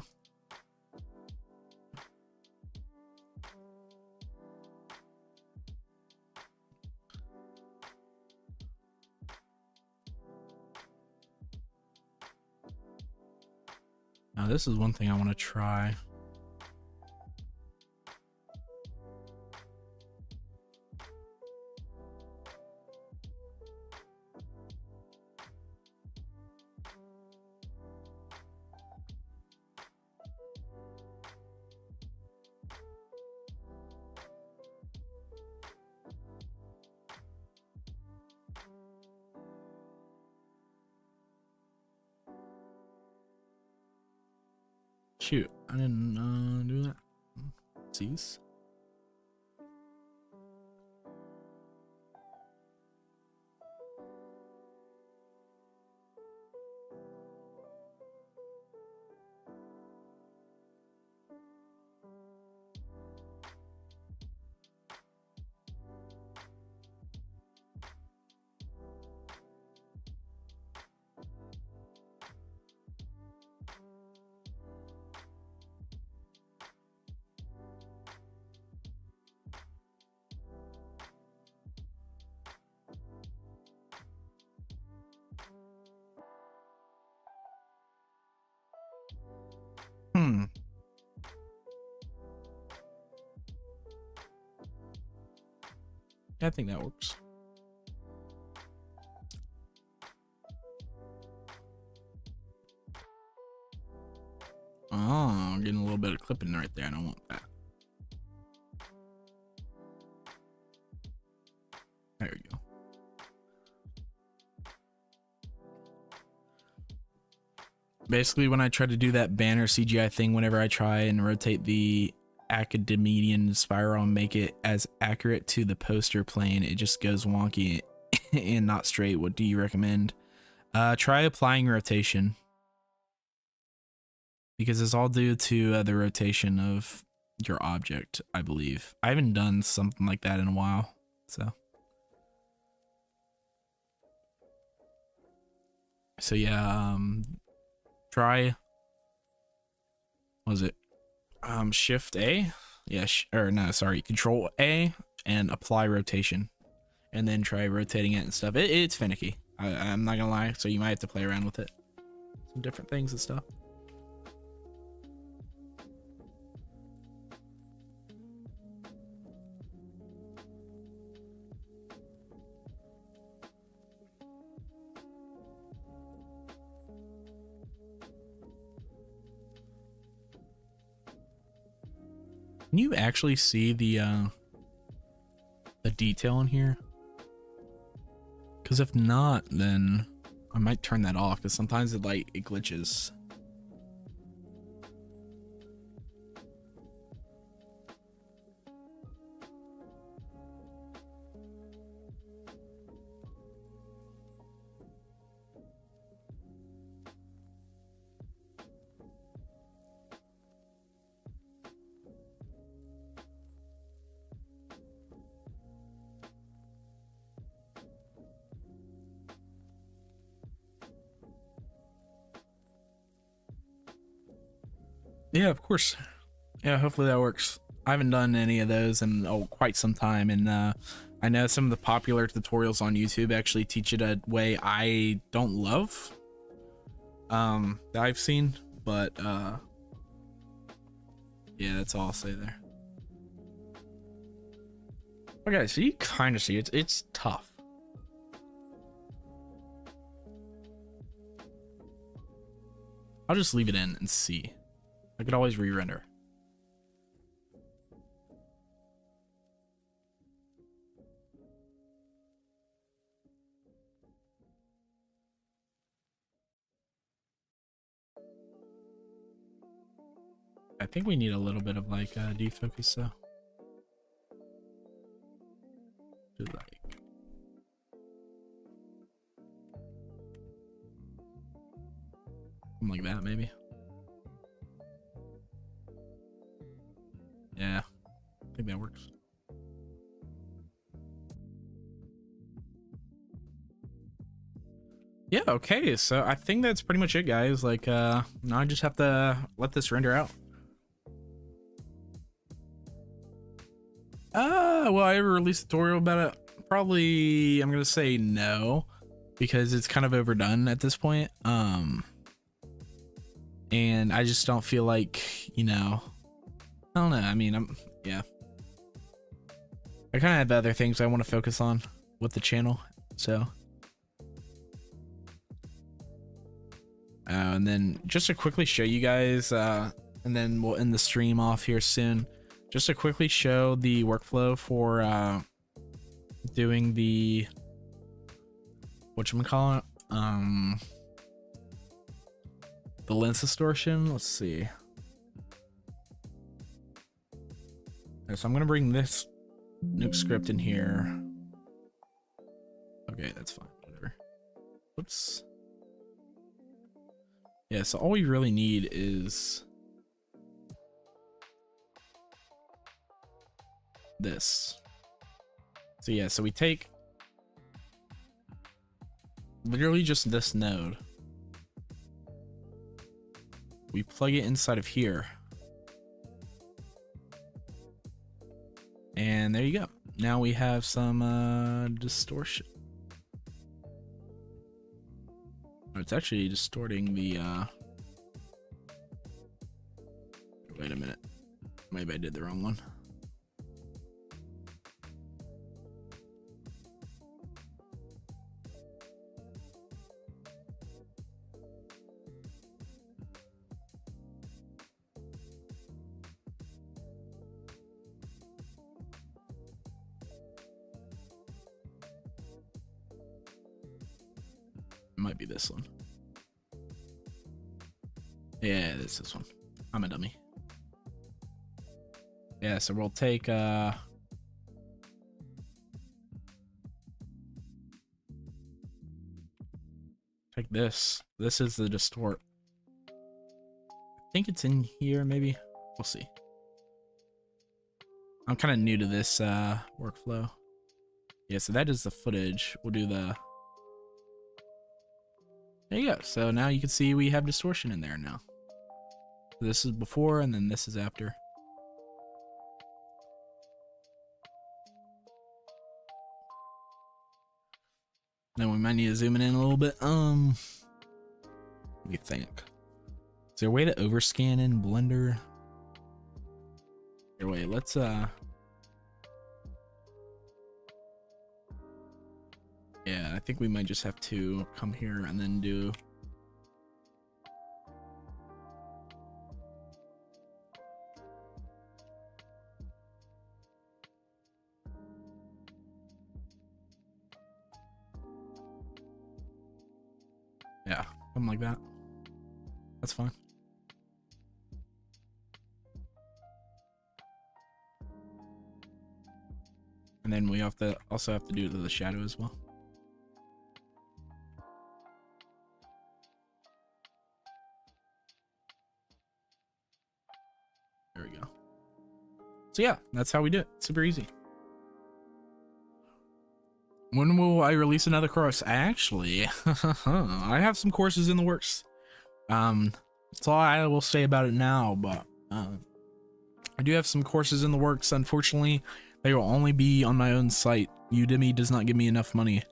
Now this is one thing I want to try. Shoot, I didn't do that. Cease. I think that works. Oh, I'm getting a little bit of clipping right there. I don't want that. There we go. Basically, when I try to do that banner CGI thing, whenever I try and rotate the academician spiral and make it as accurate to the poster plane, it just goes wonky and not straight. What do you recommend? Try applying rotation, because it's all due to the rotation of your object, I believe. I haven't done something like that in a while, so yeah, try, what was it, shift A, yeah, or no, sorry, control A and apply rotation, and then try rotating it and stuff. It's finicky, I'm not gonna lie, so you might have to play around with it, some different things and stuff. Can you actually see the detail in here? Because if not, then I might turn that off, because sometimes it glitches. Yeah, of course. Yeah, hopefully that works. I haven't done any of those in quite some time, and I know some of the popular tutorials on YouTube actually teach it a way I don't love, that I've seen, but yeah, that's all I'll say there. Okay, so you kind of see it's tough. I'll just leave it in and see. I could always re-render. I think we need a little bit of defocus though. Just something like that maybe. Yeah, I think that works. Yeah, okay, so I think that's pretty much it, guys. Now I just have to let this render out. Will I ever release a tutorial about it? Probably, I'm gonna say no, because it's kind of overdone at this point. And I just don't feel like, I don't know. I mean, yeah. I kind of have other things I want to focus on with the channel, so. And then just to quickly show you guys, and then we'll end the stream off here soon. Just to quickly show the workflow for doing the whatchamacallit, the lens distortion. Let's see. Okay, so I'm gonna bring this nuke script in here. Okay, that's fine. Whatever. Whoops. Yeah, so all we really need is this. So yeah, so we take literally just this node, we plug it inside of here, and there you go. Now we have some distortion. It's actually distorting the wait a minute, maybe I did the wrong one. Might be this one. Yeah, this is one. I'm a dummy. Yeah, so we'll take take this. This is the distort. I think it's in here, maybe. We'll see. I'm kind of new to this workflow. Yeah, so that is the footage. We'll do the... There you go. So now you can see we have distortion in there now. This is before, and then this is after. Then we might need to zoom it in a little bit. What do you think? Is there a way to overscan in Blender? Here, wait, let's yeah, I think we might just have to come here and then do... Yeah, something like that. That's fine. And then we also have to do the shadow as well. There we go. So yeah, that's how we do it. Super easy. When will I release another course? Actually, I have some courses in the works. That's all I will say about it now, but I do have some courses in the works. Unfortunately, they will only be on my own site. Udemy does not give me enough money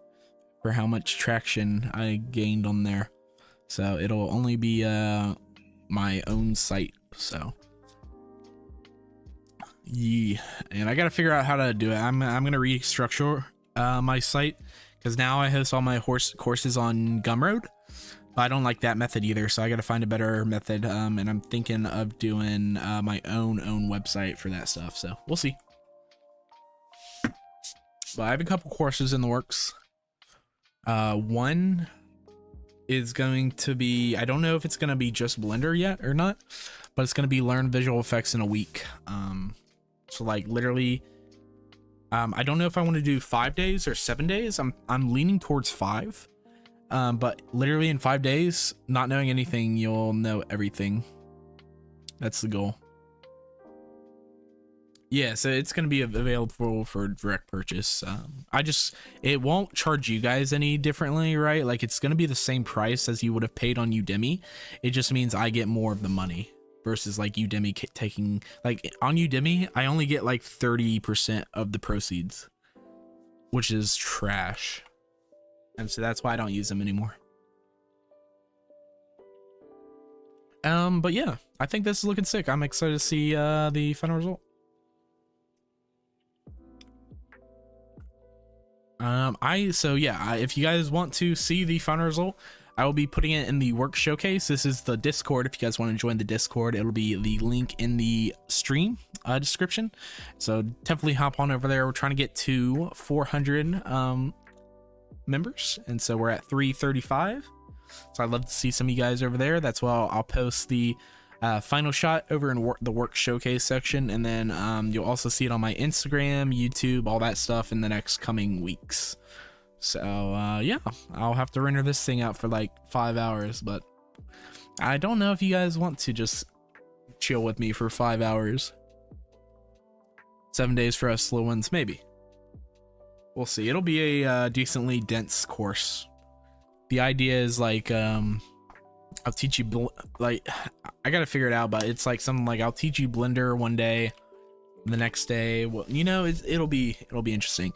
for how much traction I gained on there. So it'll only be my own site. So yeah, and I gotta figure out how to do it. I'm gonna restructure my site, because now I host all my courses on Gumroad, but I don't like that method either, so I gotta find a better method. And I'm thinking of doing my own website for that stuff, so we'll see. But I have a couple courses in the works. One is going to be, I don't know if it's going to be just Blender yet or not, but it's going to be learn visual effects in a week. So like literally, I don't know if I want to do 5 days or 7 days. I'm leaning towards 5. But literally in 5 days, not knowing anything, you'll know everything. That's the goal. Yeah, so it's going to be available for direct purchase. It won't charge you guys any differently, right? Like it's going to be the same price as you would have paid on Udemy. It just means I get more of the money versus like Udemy taking, like on Udemy, I only get like 30% of the proceeds, which is trash. And so that's why I don't use them anymore. But yeah, I think this is looking sick. I'm excited to see the final result. If you guys want to see the final result, I will be putting it in the work showcase. This is the Discord. If you guys want to join the Discord, it'll be the link in the stream description. So definitely hop on over there. We're trying to get to 400 members, and so we're at 335. So I'd love to see some of you guys over there. That's why I'll post the final shot over in the work showcase section, and then you'll also see it on my Instagram, YouTube, all that stuff in the next coming weeks. So yeah, I'll have to render this thing out for like 5 hours, but I don't know if you guys want to just chill with me for 5 hours. 7 days for us slow ones, maybe. We'll see. It'll be a decently dense course. The idea is like I'll teach you like I gotta figure it out, but it's like something like I'll teach you Blender one day, the next day, well, you know, it'll be interesting.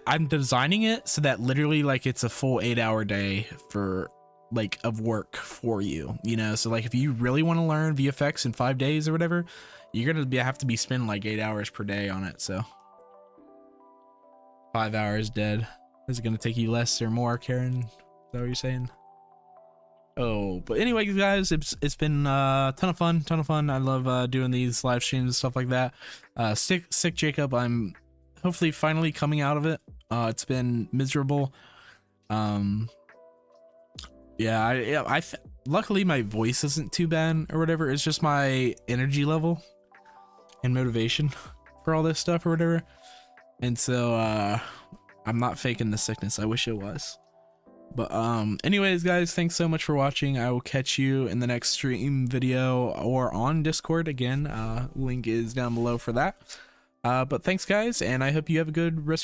I'm designing it so that literally like it's a full 8-hour day for like of work for you, you know. So like if you really want to learn VFX in 5 days or whatever, you're gonna have to be spending like 8 hours per day on it. So 5 hours dead. Is it gonna take you less or more, Karen? Is that what you're saying? Oh, but anyway, guys, it's been a ton of fun. I love doing these live streams and stuff like that. Sick Jacob, I'm hopefully finally coming out of it. It's been miserable. Yeah, luckily my voice isn't too bad or whatever. It's just my energy level and motivation for all this stuff or whatever. And so I'm not faking the sickness. I wish it was. But anyways, guys, thanks so much for watching. I will catch you in the next stream video or on Discord again. Link is down below for that. But thanks, guys, and I hope you have a good rest